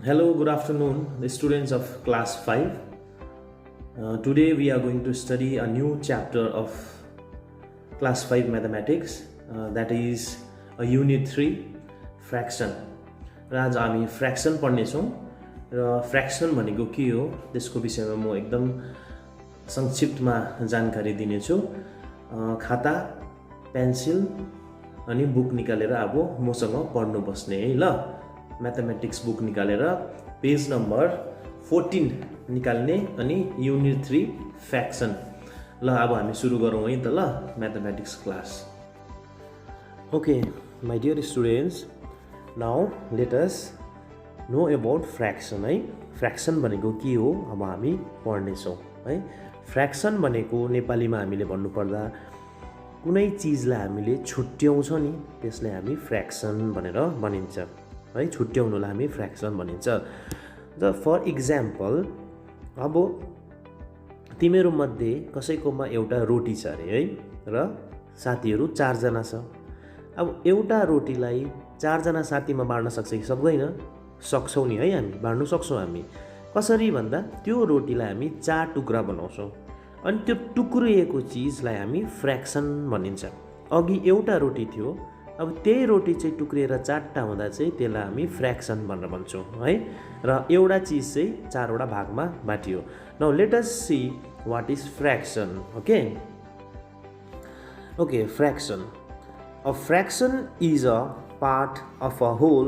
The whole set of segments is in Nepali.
Hello, good afternoon, the students of class 5. Today we are going to study a new chapter of class 5 mathematics, that is a unit 3 fraction. र आज हामी फ्र्याक्सन पढ्नेछौँ र फ्र्याक्सन भनेको के हो त्यसको विषयमा म एकदम संक्षिप्तमा जानकारी दिनेछु। खाता पेन्सिल अनि बुक निकालेर अब मसँग पढ्नु बस्ने है ल। मैथमेटिक्स बुक निकालेर पेज नंबर 14 निकाल्ने अनि यूनिट 3 फ्र्याक्सन। ल अब हामी सुरु गरौँ है त ल mathematics class. Okay my dear students, now let us know about fraction है। फ्र्याक्सन भनेको के हो अब हामी पढ्नेछौँ है। फ्र्याक्सन भनेको नेपालीमा हामीले भन्नुपर्दा कुनै चीजलाई हामीले छुट्याउँछ नि त्यसलाई हामी फ्र्याक्सन भनेर भनिन्छ है। छुट्याउनुलाई हामी फ्र्याक्सन भनिन्छ। द फर इक्जाम्पल अब तिमीहरू मध्ये कसैकोमा एउटा रोटी छ अरे है र साथीहरू 4 जना छ। अब एउटा रोटीलाई 4 जना साथीमा बाँड्न सक्छ कि सक्दैन? सक्छौँ नि है, हामी बाँड्नु सक्छौँ। हामी कसरी भन्दा त्यो रोटीलाई हामी 4 टुक्रा बनाउँछौँ अनि त्यो टुक्रिएको चिजलाई हामी फ्र्याक्सन भनिन्छ। अघि एउटा रोटी थियो, अब त्यही रोटी चाहिँ टुक्रिएर 4टा हुँदा चाहिँ त्यसलाई हामी फ्र्याक्सन भनेर भन्छौँ है। र एउटा चिज चाहिँ 4वटा भागमा बाटियो। Now let us see what is fraction. Okay fraction, a fraction is a part of a whole.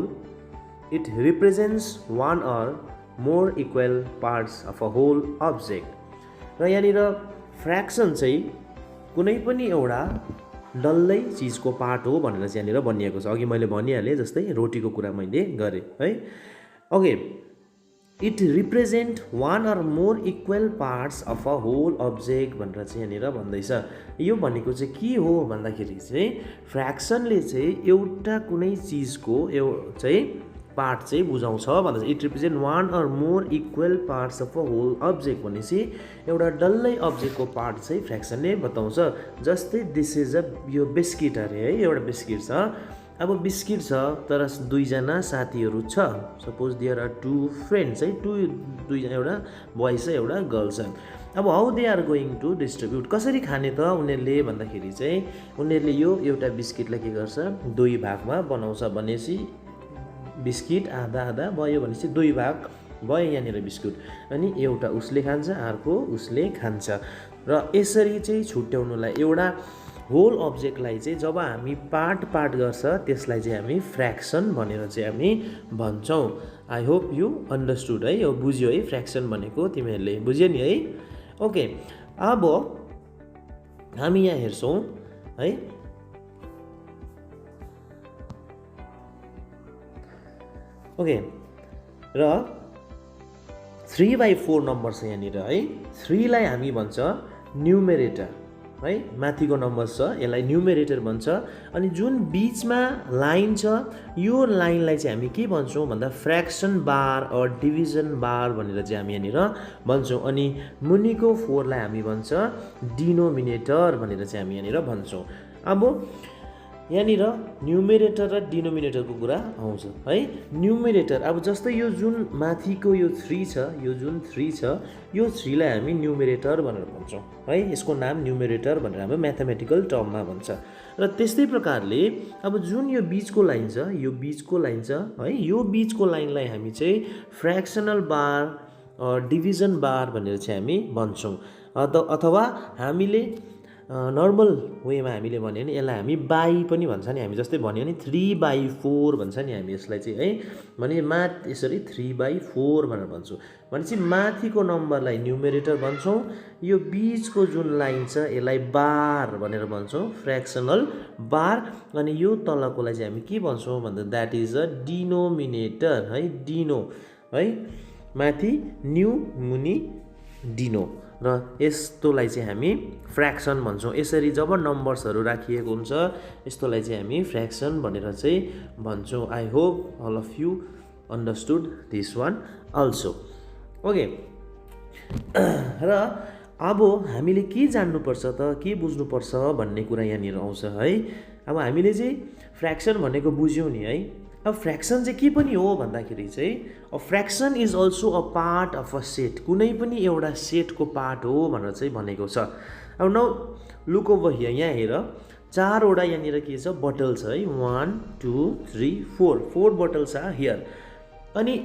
It represents one or more equal parts of a whole object। र यहाँनिर फ्र्याक्सन चाहिँ कुनै पनि एउटा डल्लै चिजको पार्ट हो भनेर चाहिँ यहाँनिर भनिएको छ। अघि मैले भनिहालेँ जस्तै रोटीको कुरा मैले गरेँ है। Okay, it represent one or more equal parts of a whole object भनेर चाहिँ यहाँनिर भन्दैछ। यो भनेको चाहिँ के हो भन्दाखेरि चाहिँ फ्र्याक्सनले चाहिँ एउटा कुनै चिजको चाहिँ पार्ट चाहिँ बुझाउँछ भन्दा it represent one or more equal parts of a whole object भनेपछि एउटा डल्लै अब्जेक्टको पार्ट चाहिँ फ्र्याक्सनले बताउँछ। जस्तै दिस इज अ यो बिस्किट अरे है, एउटा बिस्किट छ। अब बिस्किट छ तर 2 जना साथीहरू छ। सपोज देयर आर 2 फ्रेन्ड्स है, 2 जना, एउटा बोय छ एउटा गर्ल छ। अब how they are going to distribute, कसरी खाने त उनीहरूले भन्दाखेरि चाहिँ उनीहरूले यो एउटा बिस्किटलाई के गर्छ 2 भागमा बनाउँछ भनेपछि बिस्किट आधा आधा भयो भनेपछि 2 भाग भयो यहाँनिर बिस्कुट। अनि एउटा उसले खान्छ अर्को उसले खान्छ। र यसरी चाहिँ छुट्याउनुलाई एउटा होल अब्जेक्टलाई चाहिँ जब हामी पार्ट गर्छ त्यसलाई चाहिँ हामी फ्र्याक्सन भनेर चाहिँ हामी भन्छौँ। आई होप यु अन्डरस्टुड है, यो बुझ्यो है फ्र्याक्सन भनेको, तिमीहरूले बुझ्यो नि है। ओके, अब हामी यहाँ हेर्छौँ है। ओके, र 3/4 नम्बर छ यहाँनिर है। 3 लाई हामी भन्छ न्युमेरेटर है, माथिको नम्बर छ यसलाई न्युमेरेटर भन्छ। अनि जुन बिचमा लाइन छ यो लाइनलाई चाहिँ हामी के भन्छौँ भन्दा फ्र्याक्सन बार अर डिभिजन बार भनेर चाहिँ हामी यहाँनिर भन्छौँ। अनि मुनिको 4 लाई हामी भन्छ डिनोमिनेटर भनेर चाहिँ हामी यहाँनिर भन्छौँ। अब यहाँनिर न्युमेरेटर र डिनोमिनेटरको कुरा आउँछ है। न्युमेरेटर अब जस्तै यो जुन माथिको यो 3 छ, यो जुन 3 छ यो 3 लाई हामी न्युमेरेटर भनेर भन्छौँ है। यसको नाम न्युमेरेटर भनेर हाम्रो म्याथमेटिकल टर्ममा भन्छ। र त्यस्तै प्रकारले अब जुन यो बिचको लाइन छ, यो बिचको लाइन छ है, यो बिचको लाइनलाई हामी चाहिँ फ्र्याक्सनल बार डिभिजन बार भनेर चाहिँ हामी भन्छौँ। अथवा हामीले नर्मल वेमा हामीले भन्यो भने यसलाई हामी बाई पनि भन्छ नि, हामी जस्तै भन्यो भने 3/4 भन्छ नि हामी यसलाई चाहिँ है। भने यसरी 3/4 भनेर भन्छौँ भनेपछि माथिको नम्बरलाई न्युमेरेटर भन्छौँ, यो बिचको जुन लाइन छ यसलाई बार भनेर भन्छौँ, फ्र्याक्सनल बार। अनि यो तलकोलाई चाहिँ हामी के भन्छौँ भन्दा द्याट इज अ डिनोमिनेटर है। डिनो है, माथि न्यू मुनि डिनो, र यस्तोलाई चाहिँ हामी फ्र्याक्सन भन्छौँ। यसरी जब नम्बर्सहरू राखिएको हुन्छ यस्तोलाई चाहिँ हामी फ्र्याक्सन भनेर चाहिँ भन्छौँ। I hope all of you understood this one also. Okay, र अब हामीले के जान्नुपर्छ त, के बुझ्नुपर्छ भन्ने कुरा यहाँनिर आउँछ है। अब हामीले चाहिँ फ्र्याक्सन भनेको बुझ्यौँ नि है। अब फ्र्याक्सन चाहिँ के पनि हो भन्दाखेरि चाहिँ a fraction is also a part of a set, कुनै पनि एउटा सेटको पार्ट हो भनेर चाहिँ भनेको छ। अब नाउ लुक ओभर हियर, यहाँ हेर चारवटा यहाँनिर के छ बोटल्स है, 1 2 3 4 बोटल्स आर हियर। अनि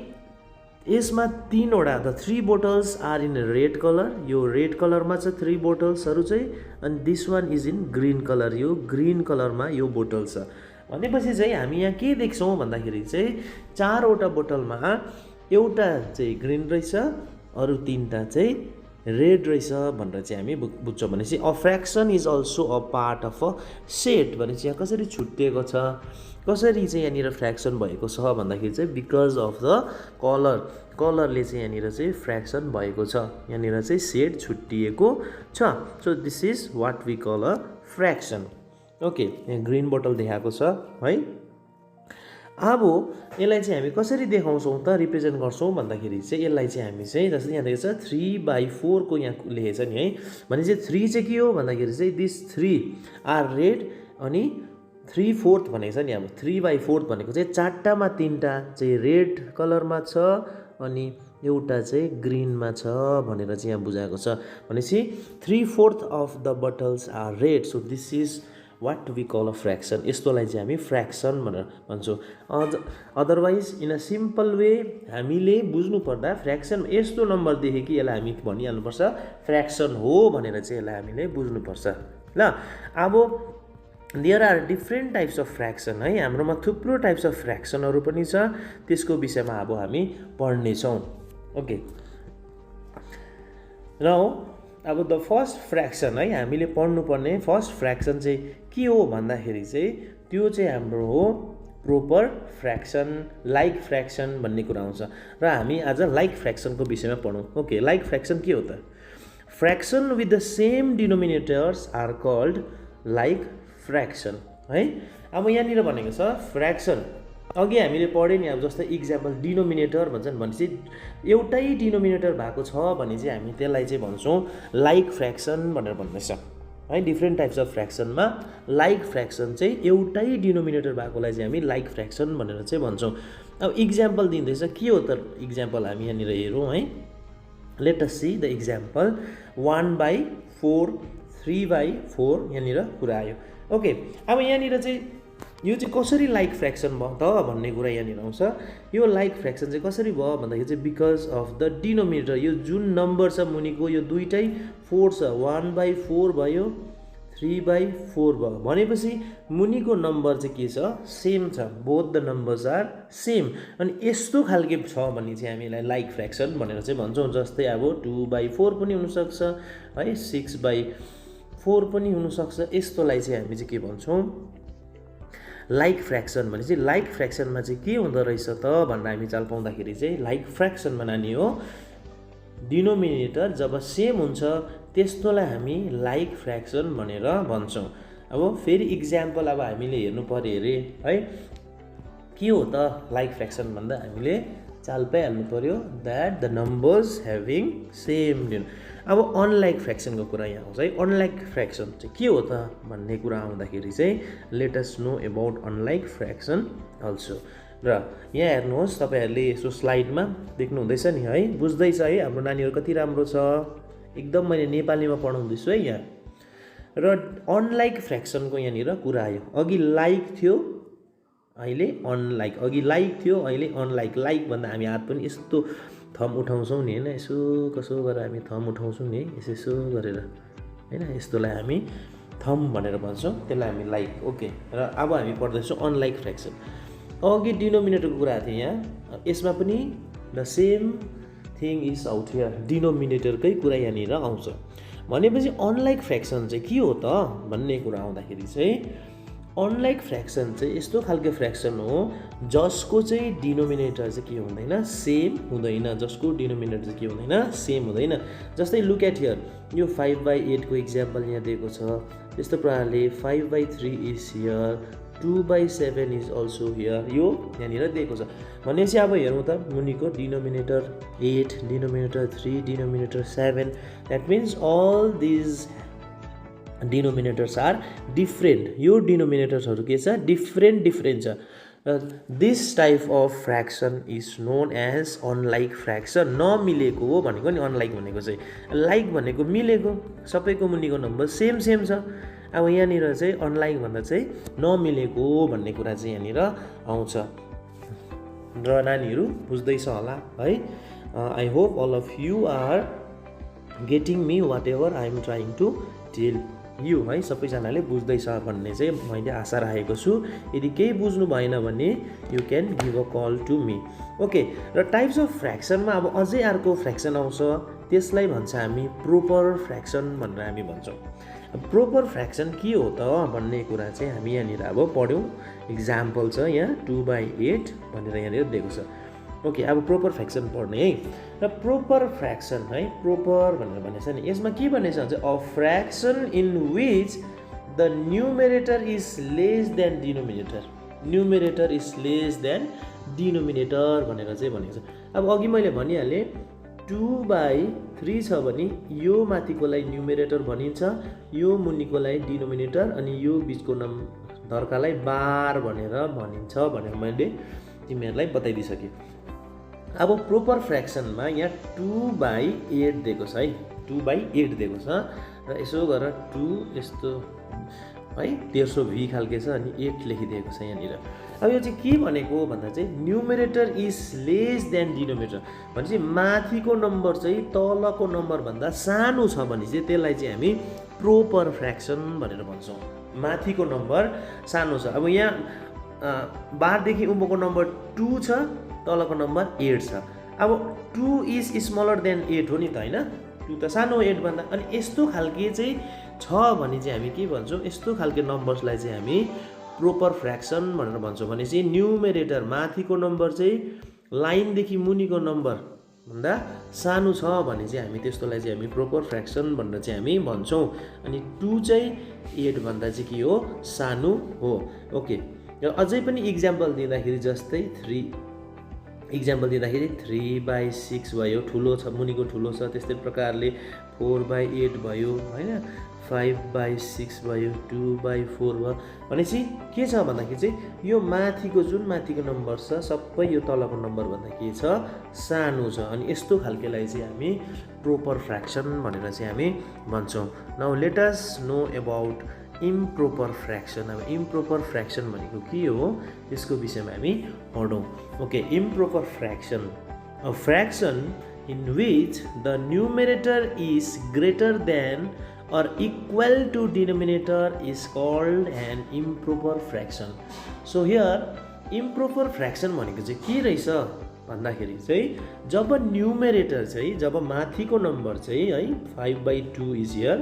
यसमा तीनवटा the 3 bottles are in red colour, यो रेड कलरमा छ 3 बोटल्सहरू चाहिँ, अनि this one is in green colour, यो ग्रीन कलरमा यो बोटल छ। भनेपछि चाहिँ हामी यहाँ के देख्छौँ भन्दाखेरि चाहिँ चारवटा बोटलमा एउटा चाहिँ ग्रीन रहेछ, अरू तीनटा चाहिँ रेड रहेछ भनेर चाहिँ हामी बुझ्छौँ। भनेपछि a fraction is also a part of a set भनेपछि यहाँ कसरी छुट्टिएको छ, कसरी चाहिँ यहाँनिर फ्र्याक्सन भएको छ भन्दाखेरि चाहिँ बिकज अफ द कलरले चाहिँ यहाँनिर चाहिँ फ्र्याक्सन भएको छ, यहाँनिर चाहिँ सेट छुट्टिएको छ। So this is what we call a fraction. Okay, यहाँ ग्रीन बोटल देखाएको छ है। अब यसलाई चाहिँ हामी कसरी देखाउँछौँ त, रिप्रेजेन्ट गर्छौँ भन्दाखेरि चाहिँ यसलाई चाहिँ हामी चाहिँ जस्तै यहाँ देखेको छ 3/4 को यहाँ लेखेको छ नि है। भने चाहिँ 3 चाहिँ के हो भन्दाखेरि चाहिँ दिस 3 आर रेड, अनि 3/4 भनेको छ नि। अब 3/4 भनेको चाहिँ चारवटामा तीनवटा चाहिँ रेड कलरमा छ अनि एउटा चाहिँ ग्रीनमा छ भनेर चाहिँ यहाँ बुझाएको छ। भनेपछि 3/4 of the bottles are red, so this is what we call a fraction. यस्तोलाई चाहिँ हामी फ्र्याक्सन भनेर भन्छौँ। Otherwise in a simple way हामीले बुझ्नु पर्दा फ्र्याक्सन यस्तो नम्बर देखे कि यसलाई हामी भनिहाल्नुपर्छ फ्र्याक्सन हो भनेर चाहिँ यसलाई हामीले बुझ्नुपर्छ ल। अब there are different types of fraction है, हाम्रोमा थुप्रो टाइप्स अफ फ्र्याक्सनहरू पनि छ, त्यसको विषयमा अब हामी पढ्नेछौँ। ओके, र अब द फर्स्ट फ्र्याक्सन है, हामीले पढ्नुपर्ने फर्स्ट फ्र्याक्सन चाहिँ के हो भन्दाखेरि चाहिँ त्यो चाहिँ हाम्रो हो प्रोपर फ्र्याक्सन, लाइक फ्र्याक्सन भन्ने कुरा आउँछ। र हामी आज लाइक फ्र्याक्सनको विषयमा पढौँ। ओके, लाइक फ्र्याक्सन के हो त? Fraction with the same denominators are called like fraction है। अब यहाँनिर भनेको छ फ्र्याक्सन, अघि हामीले पढ्यौँ नि, अब जस्तै इक्जाम्पल डिनोमिनेटर भन्छन् भनेपछि एउटै डिनोमिनेटर भएको छ भने चाहिँ हामी त्यसलाई चाहिँ भन्छौँ लाइक फ्र्याक्सन भनेर भन्दैछ है। डिफ्रेन्ट टाइप्स अफ फ्र्याक्सनमा लाइक फ्र्याक्सन चाहिँ एउटै डिनोमिनेटर भएकोलाई चाहिँ हामी लाइक फ्र्याक्सन भनेर चाहिँ भन्छौँ। अब इक्जाम्पल दिँदैछ, के हो त इक्जाम्पल हामी यहाँनिर हेरौँ है। Late us see the example 1/4 3/4 यहाँनिर कुरा आयो। ओके, अब यहाँनिर चाहिँ यो चाहिँ कसरी लाइक फ्र्याक्सन भयो त भन्ने कुरा यहाँनिर आउँछ। यो लाइक फ्र्याक्सन चाहिँ कसरी भयो भन्दाखेरि चाहिँ बिकज अफ द डिनोमिनेटर, यो जुन नम्बर छ मुनिको यो दुइटै 4 छ, 1/4 भयो 3/4 भयो। भनेपछि मुनिको नम्बर चाहिँ के छ, सेम छ, both the numbers are same. अनि यस्तो खालके छ भने चाहिँ हामी यसलाई लाइक फ्र्याक्सन भनेर चाहिँ भन्छौँ। जस्तै अब 2/4 पनि हुनसक्छ है, 6/4 पनि हुनसक्छ। यस्तोलाई चाहिँ हामी चाहिँ के भन्छौँ लाइक फ्र्याक्सन। भने चाहिँ लाइक फ्र्याक्सनमा चाहिँ के हुँदो रहेछ त भनेर हामी चाल पाउँदाखेरि चाहिँ लाइक फ्र्याक्सनमा नानी हो डिनोमिनेटर जब सेम हुन्छ त्यस्तोलाई हामी लाइक फ्र्याक्सन भनेर भन्छौँ। अब फेरि इक्जाम्पल अब हामीले हेर्नु पऱ्यो अरे है, के हो त लाइक फ्र्याक्सन भन्दा हामीले चाल पाइहाल्नु पऱ्यो that the numbers having same Dino. अब अनलाइक फ्र्याक्सनको कुरा यहाँ आउँछ है। अनलाइक फ्र्याक्सन चाहिँ के हो त भन्ने कुरा आउँदाखेरि चाहिँ late us know about unlike fraction also. र यहाँ हेर्नुहोस् तपाईँहरूले यसो स्लाइडमा देख्नु हुँदैछ नि है, बुझ्दैछ है हाम्रो नानीहरू कति राम्रो छ, एकदम मैले नेपालीमा पढाउँदैछु है यहाँ। र अनलाइक फ्र्याक्सनको यहाँनिर कुरा आयो। अघि लाइक थियो अहिले अनलाइक, अघि लाइक थियो अहिले अनलाइक। लाइक भन्दा हामी हात पनि यस्तो थम उठाउँछौँ नि होइन, यसो कसो गरेर हामी थम उठाउँछौँ नि है, यसो गरेर होइन, यस्तोलाई हामी थम भनेर भन्छौँ, त्यसलाई हामी लाइक। ओके, र अब हामी पढ्दैछौँ अनलाइक फ्र्याक्सन। अघि डिनोमिनेटरको कुरा थियो यहाँ, यसमा पनि the same thing is out here, डिनोमिनेटरकै कुरा यहाँनिर आउँछ। भनेपछि अनलाइक फ्र्याक्सन चाहिँ के हो त भन्ने कुरा आउँदाखेरि चाहिँ अनलाइक फ्र्याक्सन चाहिँ यस्तो खालको फ्र्याक्सन हो जसको चाहिँ डिनोमिनेटर चाहिँ के हुँदैन, सेम हुँदैन। जसको डिनोमिनेटर चाहिँ के हुँदैन, सेम हुँदैन। जस्तै लुक एट हियर, यो 5/8 को इक्जाम्पल यहाँ दिएको छ। त्यस्तो प्रकारले 5/3 is here, 2/7 is also here, यो यहाँनिर दिएको छ। भनेपछि अब हेरौँ त मुनिको denominator 8, denominator 3, denominator 7, that means all these denominators are different. यो डिनोमिनेटर्सहरू के छ, डिफ्रेन्ट छ। This type of fraction is known as unlike fraction. नमिलेको हो भनेको नि अनलाइक भनेको चाहिँ, लाइक भनेको मिलेको, सबैको मुनिको नम्बर सेम छ। अब यहाँनिर चाहिँ अनलाइक भन्दा चाहिँ नमिलेको भन्ने कुरा चाहिँ यहाँनिर आउँछ। र नानीहरू बुझ्दैछ होला है। I hope all of you are getting me whatever I am trying to tell you है। सबैजनाले बुझ्दैछ भन्ने चाहिँ मैले आशा राखेको छु। यदि केही बुझ्नु भएन भने you can give a call to me. Okay, र टाइप्स अफ फ्र्याक्सनमा अब अझै अर्को फ्र्याक्सन आउँछ, त्यसलाई भन्छ हामी प्रोपर फ्र्याक्सन भनेर हामी भन्छौँ। प्रोपर फ्र्याक्सन के हो त भन्ने कुरा चाहिँ हामी यहाँनिर अब पढ्यौँ। इक्जाम्पल छ यहाँ 2/8 भनेर यहाँनिर दिएको छ। ओके, अब प्रोपर फ्र्याक्सन पढ्ने है। र प्रोपर फ्र्याक्सन है, प्रोपर भनेर भनेको छ नि, यसमा के भनेको छ भने a fraction in which the numerator is less than denominator. Numerator is less than denominator भनेर चाहिँ भनेको छ। अब अघि मैले भनिहालेँ 2/3 छ भने यो माथिकोलाई न्युमेरेटर भनिन्छ, यो मुनिकोलाई डिनोमिनेटर, अनि यो बिचको धर्कालाई बार भनेर भनिन्छ भनेर मैले तिमीहरूलाई बताइदिइसकेँ। अब प्रोपर फ्र्याक्सनमा यहाँ 2/8 दिएको छ है, 2/8 दिएको छ। र यसो गरेर 2 यस्तो है तेर्सो भी खालके छ, अनि 8 लेखिदिएको छ यहाँनिर। अब यो चाहिँ के भनेको भन्दा चाहिँ numerator is less than denominator भनेपछि माथिको नम्बर चाहिँ तलको नम्बरभन्दा सानो छ भने चाहिँ त्यसलाई चाहिँ हामी प्रोपर फ्र्याक्सन भनेर भन्छौँ। माथिको नम्बर सानो छ। अब यहाँ बारदेखि उँभोको नम्बर 2 छ, तलको नम्बर 8 छ। अब 2 इज स्मलर देन 8 हो नि त होइन, 2 त सानो 8 भन्दा। अनि यस्तो खालके चाहिँ छ भने चाहिँ हामी के भन्छौँ, यस्तो खालके नम्बर्सलाई चाहिँ हामी प्रोपर फ्र्याक्सन भनेर भन्छौँ। भनेपछि न्युमेरेटर माथिको नम्बर चाहिँ लाइनदेखि मुनिको नम्बर भन्दा सानो छ भने चाहिँ हामी त्यस्तोलाई चाहिँ हामी प्रोपर फ्र्याक्सन भनेर चाहिँ हामी भन्छौँ। अनि 2 चाहिँ 8 भन्दा चाहिँ के हो, सानो हो। ओके, र अझै पनि इक्जाम्पल दिँदाखेरि जस्तै 3/6 भयो, ठुलो छ, मुनिको ठुलो छ। त्यस्तै प्रकारले 4/8 भयो होइन, 5/6 भयो, 2/4 भयो। भनेपछि के छ भन्दाखेरि चाहिँ यो माथिको जुन माथिको नम्बर छ सबै यो तलको नम्बरभन्दा के छ, सानो छ। अनि यस्तो खालकेलाई चाहिँ हामी प्रोपर फ्र्याक्सन भनेर चाहिँ हामी भन्छौँ। Now let us know about improper fraction. अब इम्प्रोपर फ्र्याक्सन भनेको के हो त्यसको विषयमा हामी पढौँ। Okay, improper fraction, a fraction in which the numerator is greater than or equal to denominator is called an improper fraction. So here improper fraction भनेको चाहिँ के रहेछ भन्दाखेरि चाहिँ जब न्युमेरेटर चाहिँ, जब माथिको नम्बर चाहिँ है 5/2 इज हियर,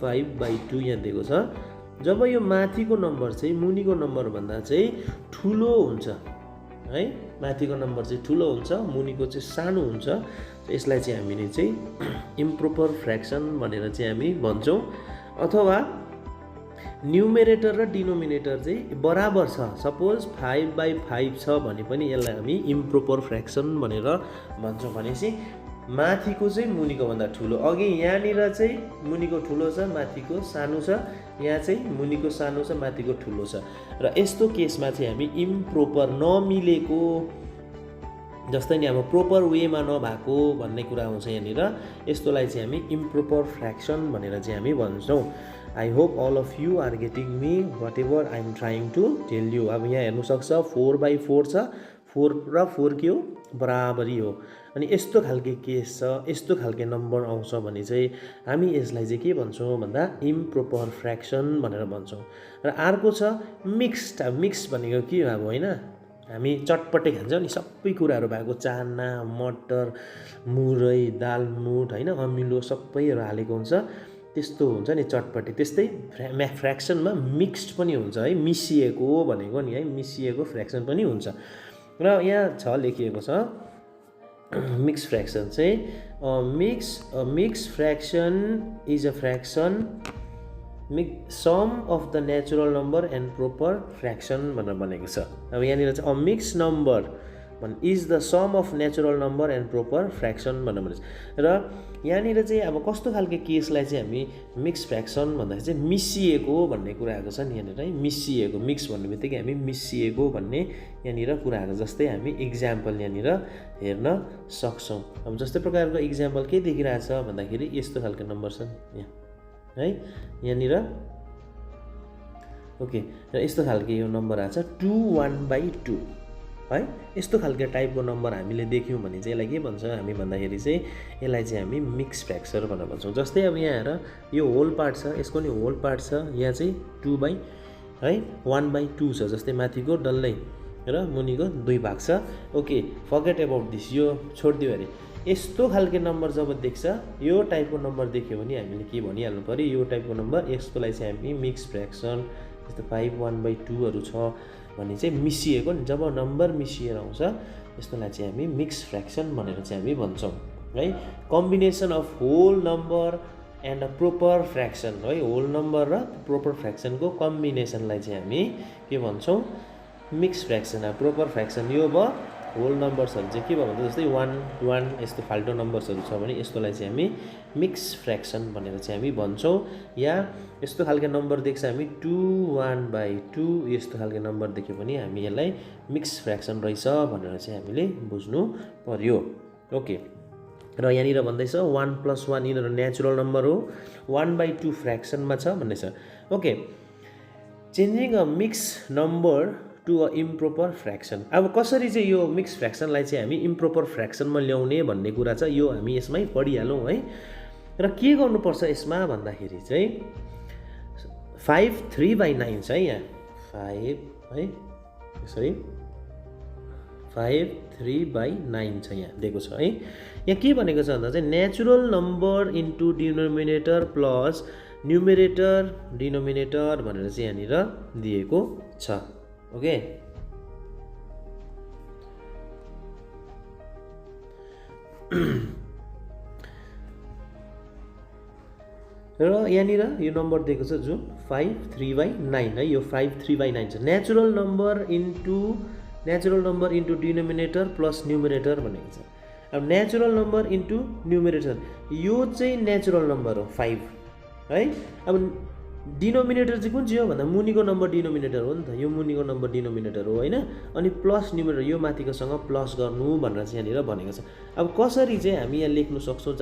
5/2 यहाँ दिएको छ। जब यो माथिको नम्बर चाहिँ मुनिको नम्बरभन्दा चाहिँ ठुलो हुन्छ है, माथिको नम्बर चाहिँ ठुलो हुन्छ, मुनिको चाहिँ सानो हुन्छ, यसलाई चाहिँ हामीले चाहिँ इम्प्रोपर फ्र्याक्सन भनेर चाहिँ हामी भन्छौँ। अथवा न्युमेरेटर र डिनोमिनेटर चाहिँ बराबर छ, सपोज 5/5 छ भने पनि यसलाई हामी इम्प्रोपर फ्र्याक्सन भनेर भन्छौँ। भनेपछि माथिको चाहिँ मुनिको भन्दा ठुलो, अघि यहाँनिर चाहिँ मुनिको ठुलो छ, माथिको सानो छ, यहाँ चाहिँ मुनिको सानो छ, माथिको ठुलो छ। र यस्तो केसमा चाहिँ हामी इम्प्रोपर, नमिलेको, जस्तै नि अब प्रोपर वेमा नभएको भन्ने कुरा आउँछ यहाँनिर, यस्तोलाई चाहिँ हामी इम्प्रोपर फ्र्याक्सन भनेर चाहिँ हामी भन्छौँ। I hope all of you are getting me whatever I am trying to tell you. अब यहाँ हेर्नुसक्छ 4/4 छ, 4 र 4 के हो, बराबरी हो। अनि यस्तो खालके केस छ, यस्तो खालके नम्बर आउँछ भने चाहिँ हामी यसलाई चाहिँ के भन्छौँ भन्दा इम्प्रोपर फ्र्याक्सन भनेर भन्छौँ। र अर्को छ मिक्स्ड। मिक्स भनेको के हो, अब होइन हामी चटपटे खान्छौँ नि, सबै कुराहरू भएको, चाना, मटर, मुरै, दालमुट होइन, अमिलो सबैहरू हालेको हुन्छ, त्यस्तो हुन्छ नि चटपटे। त्यस्तै फ्र्याक्सनमा मिक्स्ड पनि हुन्छ है, मिसिएको भनेको नि है, मिसिएको फ्र्याक्सन पनि हुन्छ। र यहाँ छ लेखिएको छ मिक्स फ्र्याक्सन चाहिँ mix fraction is a fraction sum of the natural number and proper fraction भनेर भनेको छ। अब यहाँनिर चाहिँ a mix number is the sum of natural number and proper fraction भनेर भनेको छ। र यहाँनिर चाहिँ अब कस्तो खालको केसलाई चाहिँ हामी मिक्स फ्र्याक्सन भन्दाखेरि चाहिँ मिसिएको भन्ने कुरा आएको छ नि यहाँनिर है। मिसिएको, मिक्स भन्ने बित्तिकै हामी मिसिएको भन्ने यहाँनिर कुरा आएको जस्तै हामी इक्जाम्पल यहाँनिर हेर्न सक्छौँ। अब जस्तै प्रकारको इक्जाम्पल के देखिरहेछ भन्दाखेरि यस्तो खालको नम्बर छन् यहाँ है, यहाँनिर ओके। र यस्तो खालको यो नम्बर आएको छ 2/1/2 है। यस्तो खालको टाइपको नम्बर हामीले देख्यौँ भने चाहिँ यसलाई के भन्छ हामी भन्दाखेरि चाहिँ यसलाई चाहिँ हामी मिक्स फ्र्याक्सन भनेर भन्छौँ। जस्तै अब यहाँ हेर यो होल पार्ट छ, यसको नि होल पार्ट छ, यहाँ चाहिँ 2/1/2 छ। जस्तै माथिको डल्लै र मुनिको 2 भाग छ। ओके, फर्गेट अबाउट दिस, यो छोडिदियो अरे। यस्तो खालको नम्बर जब देख्छ, यो टाइपको नम्बर देख्यो भने हामीले के भनिहाल्नु पऱ्यो, यो टाइपको नम्बर यस्तोलाई चाहिँ हामी मिक्स फ्र्याक्सन, जस्तो 5/1/2हरू छ भने चाहिँ मिसिएको नि। जब नम्बर मिसिएर आउँछ यस्तोलाई चाहिँ हामी मिक्स फ्र्याक्सन भनेर चाहिँ हामी भन्छौँ है। Combination of whole number and a proper fraction है, होल नम्बर र प्रोपर फ्र्याक्सनको कम्बिनेसनलाई चाहिँ हामी के भन्छौँ, मिक्स फ्र्याक्सन। प्रोपर फ्र्याक्सन यो भयो, होल नम्बर्सहरू चाहिँ के भयो भने जस्तै 1 यस्तो फाल्टो नम्बर्सहरू छ भने यस्तोलाई चाहिँ हामी मिक्स फ्र्याक्सन भनेर चाहिँ हामी भन्छौँ। या यस्तो खालको नम्बर देख्छ हामी 2/1/2, यस्तो खालको नम्बर देख्यो भने हामी यसलाई मिक्स फ्र्याक्सन रहेछ भनेर चाहिँ हामीले बुझ्नु पर्यो। ओके, र यहाँनिर भन्दैछ 1 + 1 यिनीहरू नेचुरल नम्बर हो, 1/2 फ्र्याक्सनमा छ भन्दैछ। Okay, changing a mix number to a improper fraction. अब कसरी चाहिँ यो मिक्स फ्र्याक्सनलाई चाहिँ हामी इम्प्रोपर फ्र्याक्सनमा ल्याउने भन्ने कुरा छ, यो हामी यसमै पढिहालौँ है। र के गर्नुपर्छ यसमा भन्दाखेरि चाहिँ 5/3/9 छ है, यहाँ 5 है, यसरी 5/3/9 छ यहाँ दिएको छ है। यहाँ के भनेको छ भन्दा चाहिँ natural number into denominator plus numerator denominator भनेर चाहिँ यहाँनिर दिएको छ। ओके, र यहाँनिर यो नम्बर दिएको छ जुन 5/3/9 है, यो 5/3/9 छ। Natural number into denominator plus numerator भनेको छ। अब नेचुरल नम्बर इन्टु न्युमेरेटर यो चाहिँ नेचुरल नम्बर हो 5 है। अब डिनोमिनेटर चाहिँ कुन चाहिँ हो भन्दा मुनिको नम्बर डिनोमिनेटर हो नि त, यो मुनिको नम्बर डिनोमिनेटर हो होइन। अनि प्लस न्युमेरेटर यो माथिकोसँग प्लस गर्नु भनेर चाहिँ यहाँनिर भनेको छ। अब कसरी चाहिँ हामी यहाँ लेख्न सक्छौँ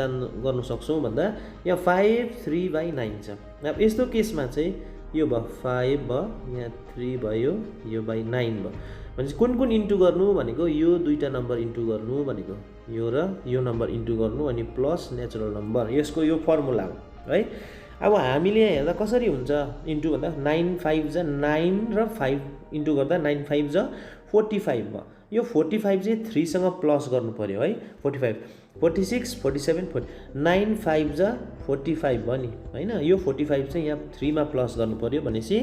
गर्नु सक्छौँ भन्दा यहाँ 5/3/9 छ। अब यस्तो केसमा चाहिँ यो भयो 5 भयो, यहाँ 3 भयो, यो बाई 9 भयो भनेपछि कुन कुन इन्टु गर्नु भनेको, यो दुईवटा नम्बर इन्टु गर्नु भनेको, यो र यो नम्बर इन्टु गर्नु अनि प्लस नेचुरल नम्बर, यसको यो फर्मुला हो है। अब हामीले हेर्दा कसरी हुन्छ इन्टु भन्दा 9 5 जा 9 र 5 इन्टु गर्दा 9 5 जा 45 भयो। यो 45 चाहिँ 3 सँग प्लस गर्नु पर्यो है। 45 46 47 40 9 5 जा 45 भयो नि हैन। यो 45 चाहिँ यहाँ 3 मा प्लस गर्नु पर्यो भनेपछि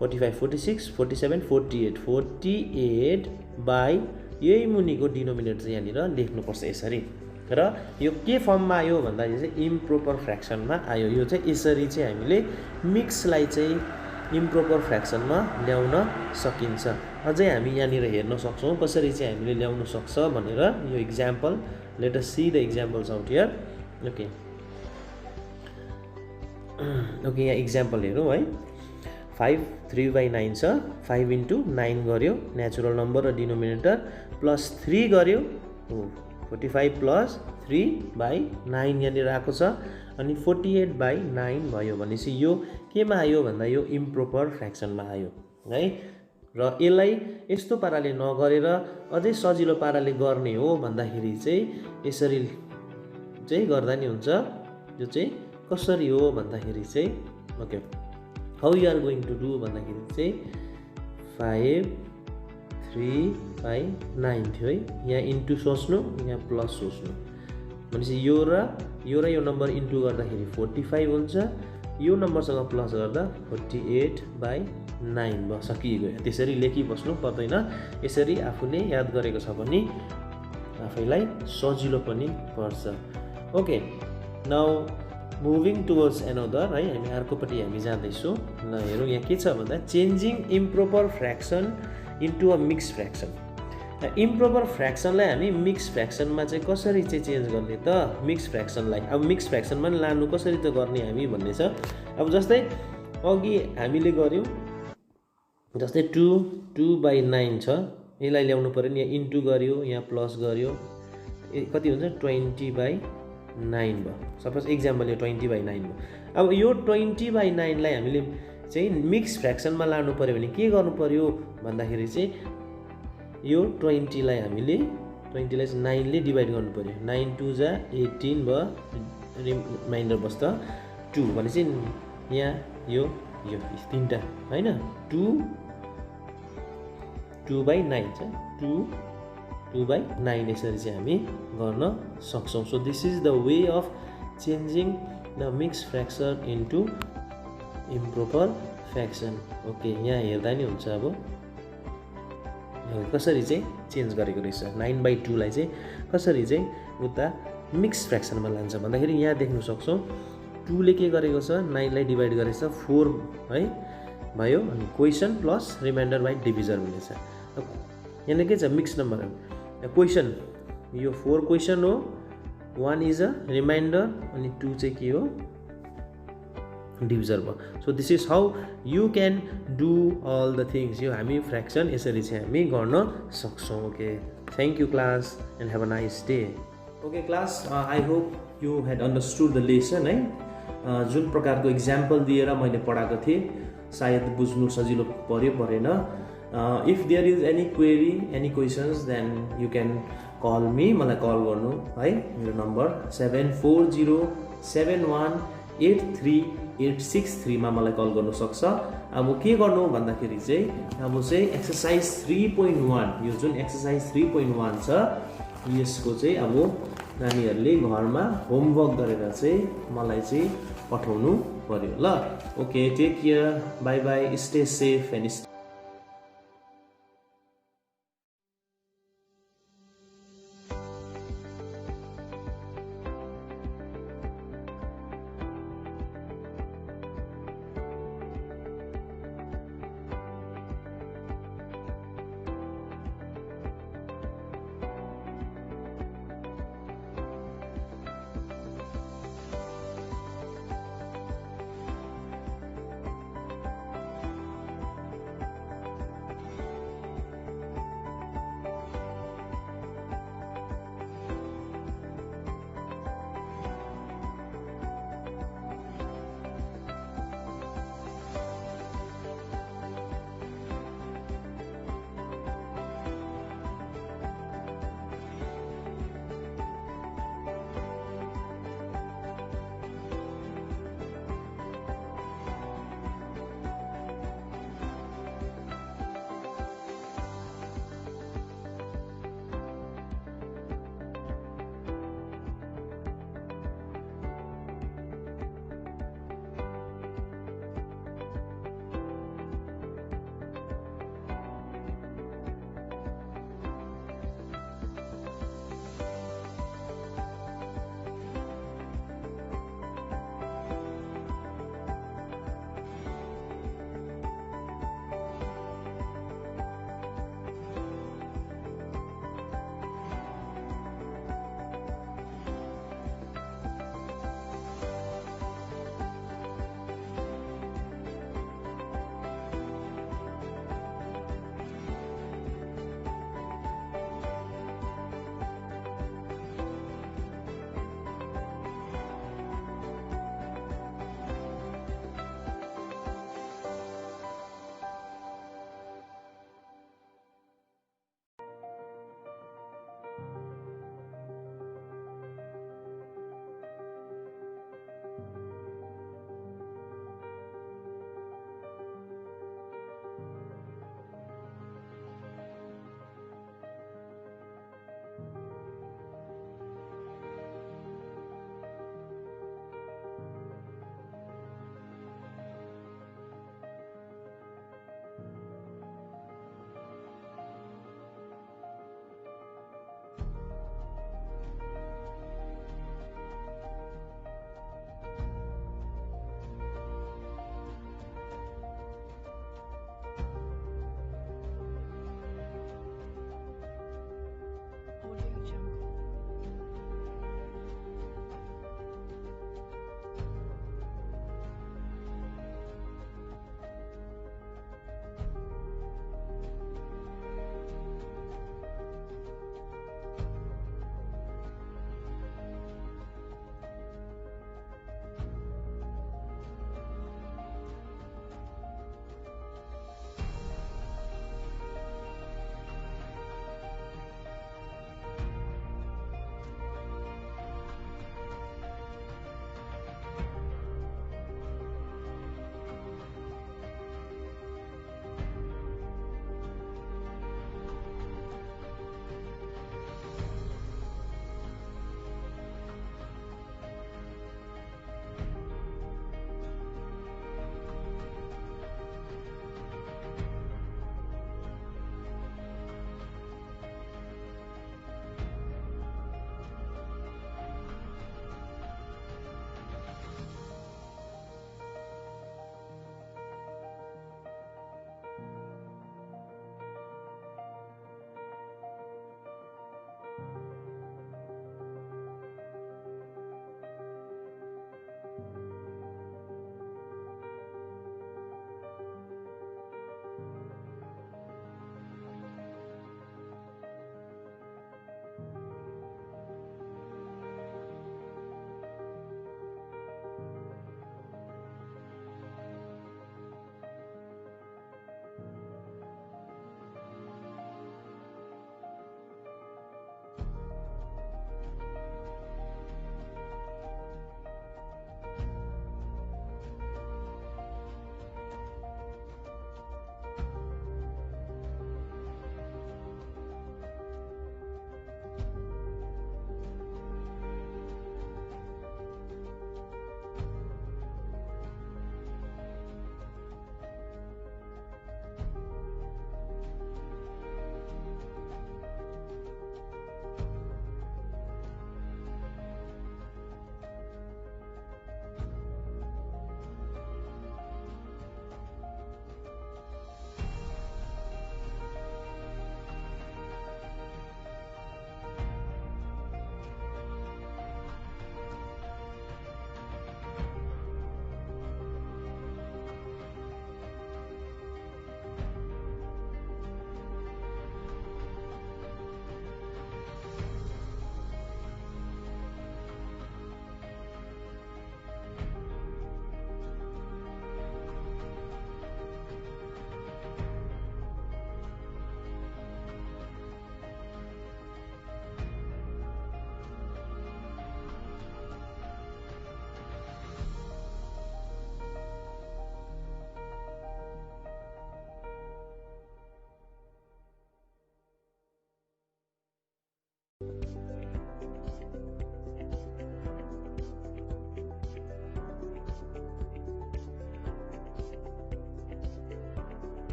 45 46 47 48 बाई यही मुनिको डिनोमिनेटर चाहिँ यहाँनिर लेख्नुपर्छ यसरी। र यो के फर्ममा आयो भन्दाखेरि चाहिँ इम्प्रोपर फ्र्याक्सनमा आयो। यो चाहिँ यसरी चाहिँ हामीले मिक्सलाई चाहिँ इम्प्रोपर फ्र्याक्सनमा ल्याउन सकिन्छ। अझै हामी यहाँनिर हेर्न सक्छौँ कसरी चाहिँ हामीले ल्याउन सक्छ भनेर। यो example, late us see the examples out here. Okay okay, यहाँ इक्जाम्पल हेरौँ है। 5/3/9 छ, 5 इन्टु 9 गर्यो नेचुरल नम्बर र डिनोमिनेटर प्लस 3 गर्यो 45 प्लस 3/9 यहाँनिर आएको छ अनि 48/9 भयो भनेपछि यो केमा आयो भन्दा यो इम्प्रोपर फ्र्याक्सनमा आयो है। र यसलाई यस्तो पाराले नगरेर अझै सजिलो पाराले गर्ने हो भन्दाखेरि चाहिँ यसरी चाहिँ गर्दा नि हुन्छ। यो चाहिँ कसरी हो भन्दाखेरि चाहिँ okay, how you are going to do भन्दाखेरि चाहिँ 5/3/9 थियो है। यहाँ इन्टु सोच्नु, यहाँ प्लस सोच्नु भनेपछि यो र यो नम्बर इन्टु गर्दाखेरि 45 हुन्छ, यो नम्बरसँग प्लस गर्दा 48/9 भयो, सकिगयो। त्यसरी लेखिबस्नु पर्दैन। यसरी आफूले याद गरेको छ भने आफैलाई सजिलो पनि पर्छ। Okay, now moving towards another है, हामी अर्कोपट्टि हामी जाँदैछौँ। ल हेरौँ यहाँ के छ भन्दा changing improper fraction into a mix fraction. Improper फ्र्याक्सनलाई हामी मिक्स फ्र्याक्सनमा चाहिँ कसरी चाहिँ चेन्ज गर्ने त, मिक्स फ्र्याक्सनलाई अब मिक्स फ्र्याक्सनमा लानु कसरी त गर्ने हामी भन्ने छ। अब जस्तै अघि हामीले गऱ्यौँ, जस्तै 2/9 छ, यसलाई ल्याउनु पऱ्यो नि, यहाँ इन्टु गऱ्यो, यहाँ प्लस गऱ्यो, कति हुन्छ 20/9 भयो। सपोज इक्जाम्पल यो 20/9 भयो। अब यो 20/9लाई हामीले चाहिँ मिक्स फ्र्याक्सनमा लानु पऱ्यो भने के गर्नु पऱ्यो भन्दाखेरि चाहिँ यो 20लाई हामीले 20लाई 9ले डिभाइड गर्नु पऱ्यो। 9 2 जा 18 भयो, रिमाइन्डर बस्दा 2 भनेपछि यहाँ यो तिनवटा होइन 2/9 छ, 2/9 यसरी चाहिँ हामी गर्न सक्छौँ। So this is the way of changing the mix fraction into improper fraction. Okay, यहाँ हेर्दा नि हुन्छ अब कसरी चाहिँ चेन्ज गरेको रहेछ। 9/2लाई चाहिँ कसरी चाहिँ उता मिक्स फ्र्याक्सनमा लान्छ भन्दाखेरि यहाँ देख्न सक्छौँ 2ले के गरेको छ 9लाई डिभाइड गरेको छ 4 है भयो, अनि question plus reminder by division हुनेछ। यहाँ के छ मिक्स नम्बर क्वेसन, यो 4 क्वेसन हो, 1 इज अ रिमाइन्डर, अनि 2 चाहिँ के हो डिभिजर भयो। So this is how you can do all the things. यो हामी फ्र्याक्सन यसरी चाहिँ हामी गर्न सक्छौँ। Okay, thank you class and have a nice day. Okay class, I hope you had understood the lesson है। जुन प्रकारको इक्जाम्पल दिएर मैले पढाएको थिएँ सायद बुझ्नु सजिलो पर्यो परेन। If there is any query any questions then you can call me, मलाई कल गर्नु है। मेरो नम्बर 7407183863 मा मलाई कल गर्नु सक्छ। अब के गर्नु भन्दाखेरि चाहिँ अब चाहिँ एक्सर्साइज 3.1, यो जुन एक्सर्साइज 3.1 छ यसको चाहिँ अब नानीहरूले घरमा होमवर्क गरेर चाहिँ मलाई चाहिँ पठाउनु पर्यो ल। Okay, take care, bye bye, stay safe and